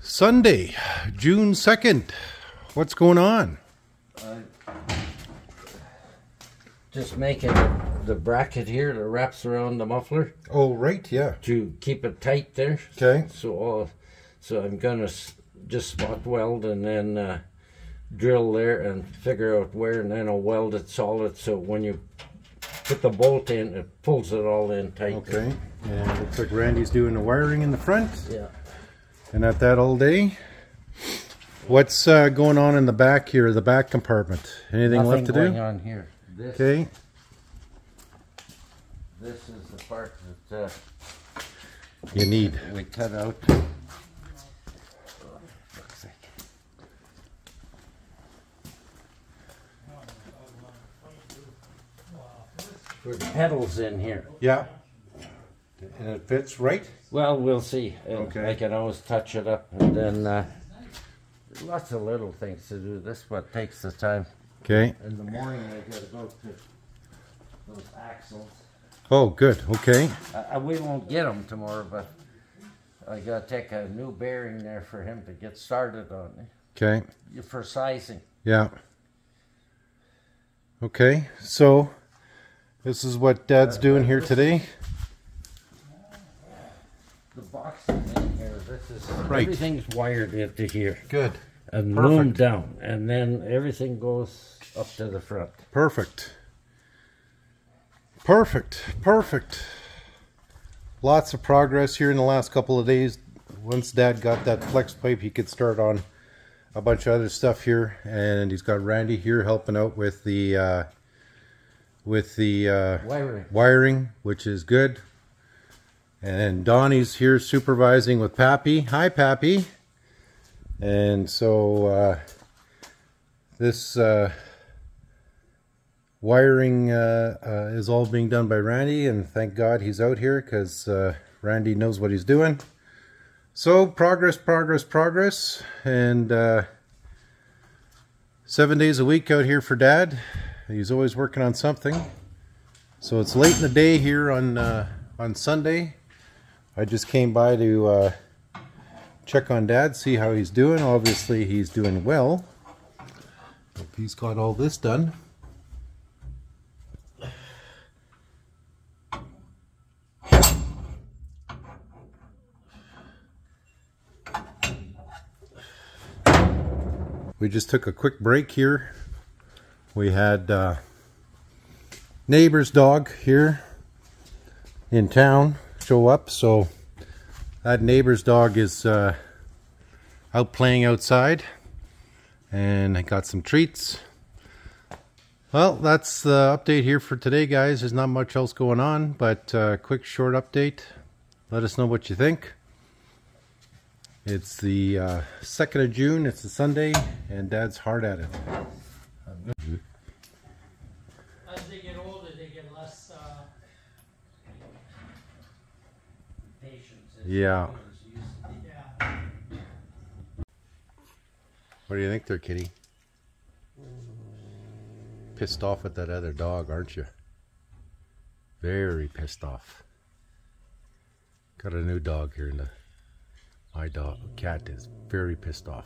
Sunday, June 2nd. What's going on? Just making the bracket here that wraps around the muffler. Oh, right, yeah. To keep it tight there. Okay. So I'm gonna just spot weld and then drill there and figure out where, and then I'll weld it solid so when you put the bolt in, it pulls it all in tight. Okay. And looks like Randy's doing the wiring in the front. Yeah. And at that all day. What's going on in the back here, the back compartment? Anything left to do? Nothing going on here. Okay. This is the part that you need. we cut out. For the pedals in here. Yeah. And it fits right? Well, we'll see. Okay. I can always touch it up, and then lots of little things to do. This is what takes the time. Okay. In the morning, I gotta go to those axles. Oh, good. Okay. We won't get them tomorrow, but I gotta take a new bearing there for him to get started on it. Okay. For sizing. Yeah. Okay. So, this is what Dad's doing here today. The boxes in here, this is right. Everything's wired into here. Good. And Perfect. loomed down, and then everything goes up to the front. Perfect. Perfect. Perfect. Lots of progress here in the last couple of days. Once Dad got that flex pipe, he could start on a bunch of other stuff here, and he's got Randy here helping out with the wiring, which is good. And Donnie's here supervising with Pappy. Hi, Pappy. And so this wiring is all being done by Randy, and thank God he's out here because Randy knows what he's doing. So progress, progress, progress, and 7 days a week out here for Dad. He's always working on something. So it's late in the day here on Sunday. I just came by to check on Dad, see how he's doing. Obviously, he's doing well. Hope he's got all this done. We just took a quick break here. We had neighbor's dog here in town show up, so that neighbor's dog is out playing outside, and I got some treats. Well, that's the update here for today, guys. There's not much else going on, but quick short update. Let us know what you think. It's the 2nd of June, it's a Sunday, and Dad's hard at it. As they get older, they get less patience. Yeah. Yeah. What do you think there, kitty? Pissed off at that other dog, aren't you? Very pissed off. Got a new dog here, and my cat is very pissed off.